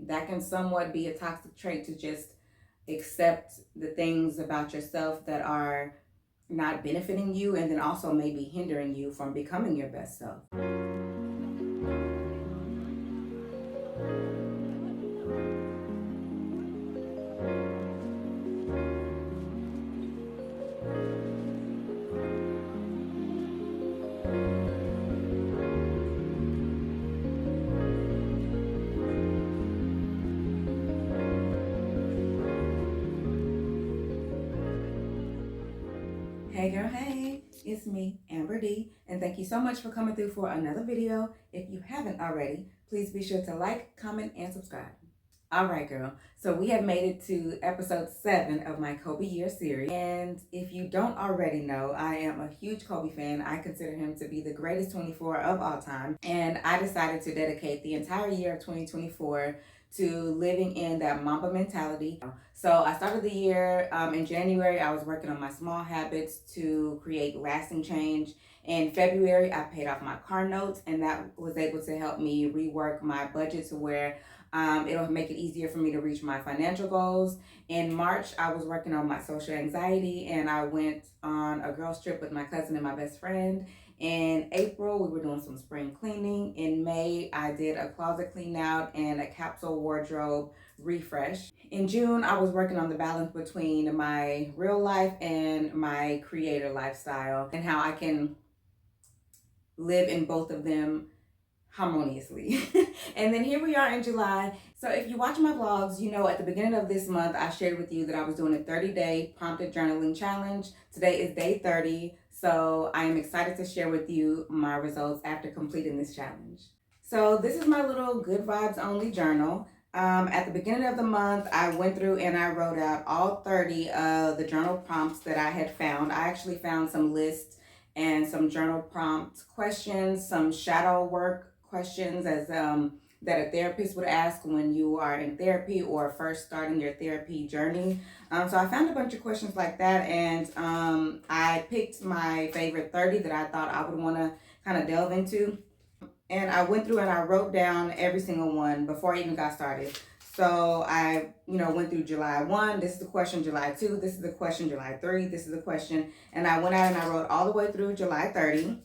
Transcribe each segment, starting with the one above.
that can somewhat be a toxic trait, to just accept the things about yourself that are not benefiting you, and then also maybe hindering you from becoming your best self. Hey girl, hey, it's me, Amber D, and thank you so much for coming through for another video. If you haven't already, please be sure to like, comment, and subscribe. All right, girl. So we have made it to episode 7 of my Kobe Year series. And if you don't already know, I am a huge Kobe fan. I consider him to be the greatest 24 of all time. And I decided to dedicate the entire year of 2024 to living in that Mamba mentality. So I started the year in January. I was working on my small habits to create lasting change. In February, I paid off my car notes, and that was able to help me rework my budget to where it'll make it easier for me to reach my financial goals. In March, I was working on my social anxiety, and I went on a girls trip with my cousin and my best friend. In April, we were doing some spring cleaning. In May, I did a closet clean out and a capsule wardrobe refresh. In June, I was working on the balance between my real life and my creator lifestyle, and how I can live in both of them harmoniously. And then here we are in July. So if you watch my vlogs, you know at the beginning of this month, I shared with you that I was doing a 30-day prompted journaling challenge. Today is day 30. So I am excited to share with you my results after completing this challenge. So this is my little good vibes only journal. At the beginning of the month, I went through and I wrote out all 30 of the journal prompts that I had found. I actually found some lists and some journal prompt questions, some shadow work questions as that a therapist would ask when you are in therapy or first starting your therapy journey. So I found a bunch of questions like that, and I picked my favorite 30 that I thought I would want to kind of delve into. And I went through and I wrote down every single one before I even got started. So I, went through July 1, this is the question, July 2, this is the question, July 3, this is the question. And I went out and I wrote all the way through July 30.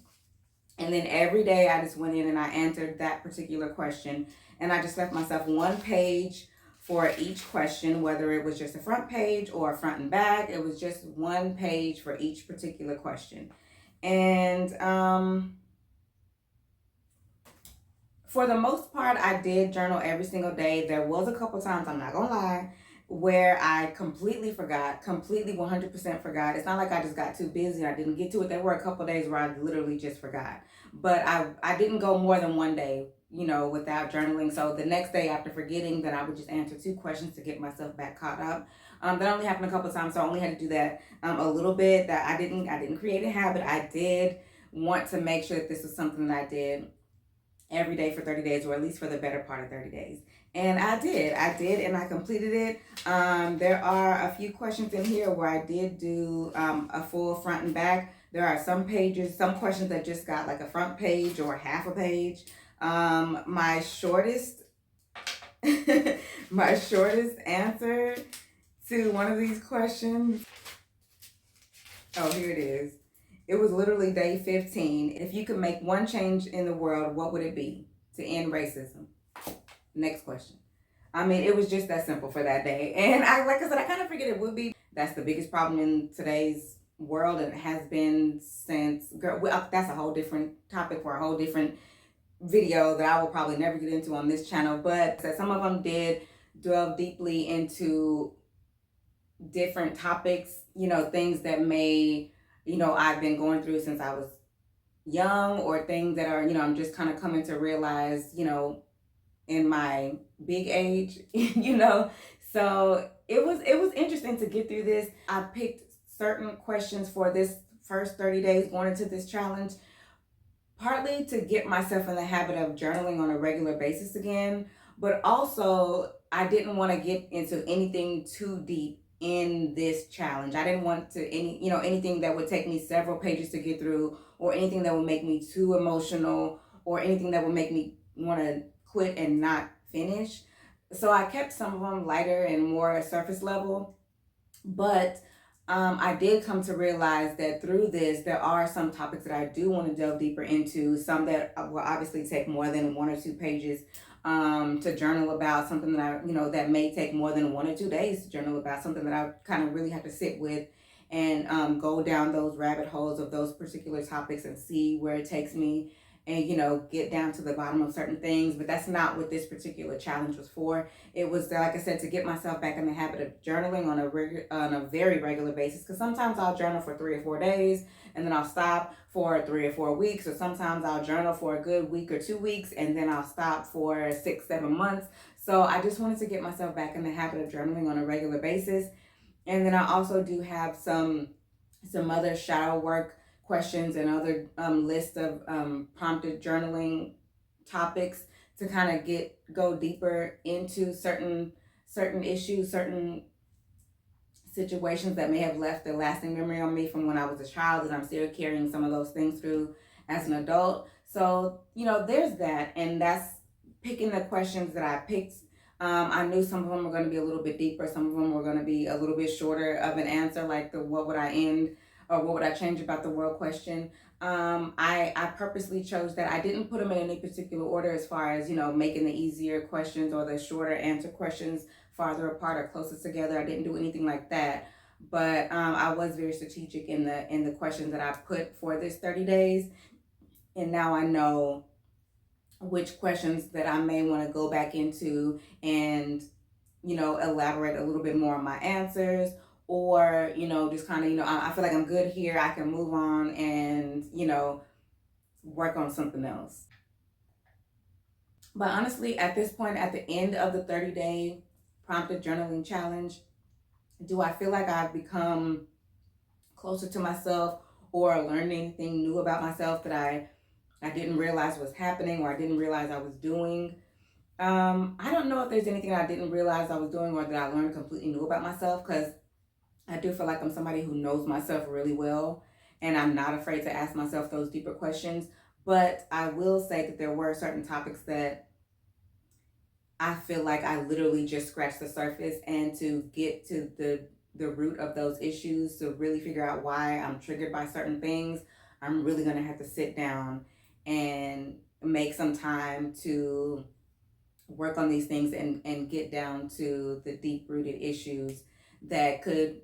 And then every day I just went in and I answered that particular question. And I just left myself one page for each question, whether it was just a front page or a front and back. It was just one page for each particular question. And for the most part, I did journal every single day. There was a couple times, I'm not gonna lie, where I completely forgot, completely 100% forgot. It's not like I just got too busy and I didn't get to it. There were a couple days where I literally just forgot. But I didn't go more than one day, without journaling. So the next day after forgetting, then I would just answer 2 questions to get myself back caught up. That only happened a couple of times, so I only had to do that a little bit. That I didn't create a habit. I did want to make sure that this was something that I did every day for 30 days, or at least for the better part of 30 days. And I did, and I completed it. There are a few questions in here where I did do a full front and back. There are some questions that just got like a front page or half a page. My shortest, my shortest answer to one of these questions, oh, here it is. It was literally day 15. If you could make one change in the world, what would it be to end racism? Next question. I mean, it was just that simple for that day. And like I said, I kind of figured it would be. That's the biggest problem in today's world, and it has been since, that's a whole different topic for a whole different video that I will probably never get into on this channel. But some of them did delve deeply into different topics, things that may, I've been going through since I was young, or things that are, I'm just kind of coming to realize, in my big age, So it was interesting to get through this. I picked certain questions for this first 30 days going into this challenge, partly to get myself in the habit of journaling on a regular basis again, but also I didn't want to get into anything too deep in this challenge. I didn't want to anything that would take me several pages to get through, or anything that would make me too emotional, or anything that would make me want to quit and not finish. So I kept some of them lighter and more surface level, but I did come to realize that through this, there are some topics that I do want to delve deeper into, some that will obviously take more than 1 or 2 pages to journal about, something that that may take more than 1 or 2 days to journal about, something that I kind of really have to sit with and go down those rabbit holes of those particular topics and see where it takes me and, get down to the bottom of certain things. But that's not what this particular challenge was for. It was, like I said, to get myself back in the habit of journaling on a very regular basis. Because sometimes I'll journal for 3 or 4 days and then I'll stop for 3 or 4 weeks. Or sometimes I'll journal for a good week or 2 weeks and then I'll stop for 6, 7 months. So I just wanted to get myself back in the habit of journaling on a regular basis. And then I also do have some other shadow work questions and other list of prompted journaling topics to kind of go deeper into certain issues, certain situations that may have left a lasting memory on me from when I was a child, and I'm still carrying some of those things through as an adult. So, there's that, and that's picking the questions that I picked. I knew some of them were going to be a little bit deeper, some of them were going to be a little bit shorter of an answer, like the what would I end or what would I change about the world question. I purposely chose that. I didn't put them in any particular order as far as, making the easier questions or the shorter answer questions farther apart or closest together. I didn't do anything like that. But I was very strategic in the questions that I put for this 30 days. And now I know which questions that I may want to go back into and, elaborate a little bit more on my answers, or, just kind of, I feel like I'm good here. I can move on and, work on something else. But honestly, at this point, at the end of the 30-day prompted journaling challenge, do I feel like I've become closer to myself or learned anything new about myself that I didn't realize was happening or I didn't realize I was doing? I don't know if there's anything I didn't realize I was doing or that I learned completely new about myself, because I do feel like I'm somebody who knows myself really well and I'm not afraid to ask myself those deeper questions. But I will say that there were certain topics that I feel like I literally just scratched the surface, and to get to the root of those issues, to really figure out why I'm triggered by certain things, I'm really going to have to sit down and make some time to work on these things and get down to the deep rooted issues that could,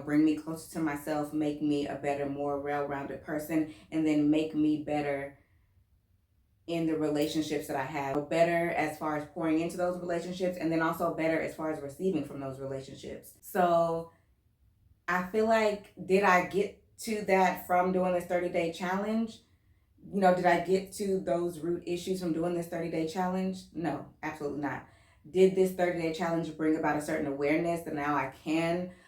bring me closer to myself, make me a better, more well-rounded person, and then make me better in the relationships that I have, better as far as pouring into those relationships, and then also better as far as receiving from those relationships. So I feel like, did I get to that from doing this 30-day challenge? Did I get to those root issues from doing this 30-day challenge? No, absolutely not. Did this 30-day challenge bring about a certain awareness that now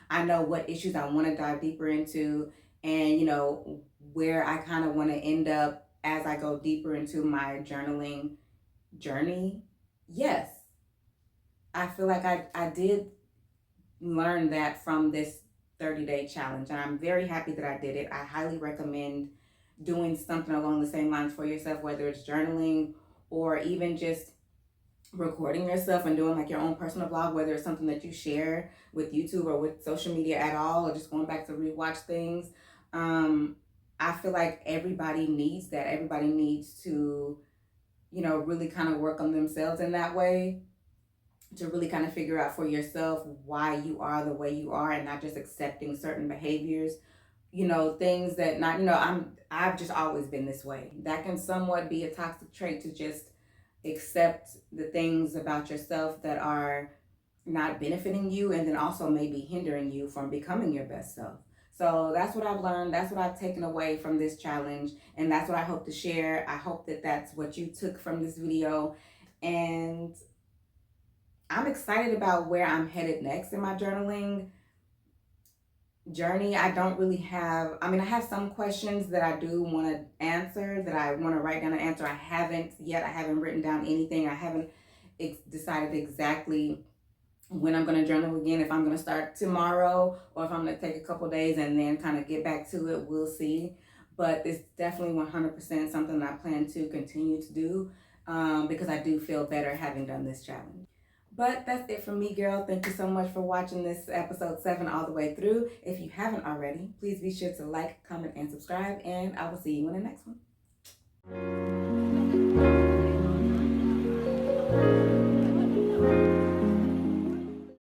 I know what issues I want to dive deeper into, and, where I kind of want to end up as I go deeper into my journaling journey? Yes. I feel like I did learn that from this 30-day challenge, and I'm very happy that I did it. I highly recommend doing something along the same lines for yourself, whether it's journaling or even just recording yourself and doing like your own personal blog, whether it's something that you share with YouTube or with social media at all, or just going back to rewatch things. I feel like everybody needs that. Everybody needs to, really kind of work on themselves in that way, to really kind of figure out for yourself why you are the way you are, and not just accepting certain behaviors, things that not, I've just always been this way. That can somewhat be a toxic trait, to just accept the things about yourself that are not benefiting you, and then also maybe hindering you from becoming your best self. So that's what I've learned. That's what I've taken away from this challenge. And that's what I hope to share. I hope that that's what you took from this video. And I'm excited about where I'm headed next in my journaling journey. I don't really have, I have some questions that I do want to answer, that I want to write down an answer. I haven't written down anything. I haven't decided exactly when I'm going to journal again, if I'm going to start tomorrow or if I'm going to take a couple days and then kind of get back to it. We'll see. But it's definitely 100% something that I plan to continue to do, because I do feel better having done this challenge. But that's it from me, girl. Thank you so much for watching this episode 7 all the way through. If you haven't already, please be sure to like, comment, and subscribe, and I will see you in the next one.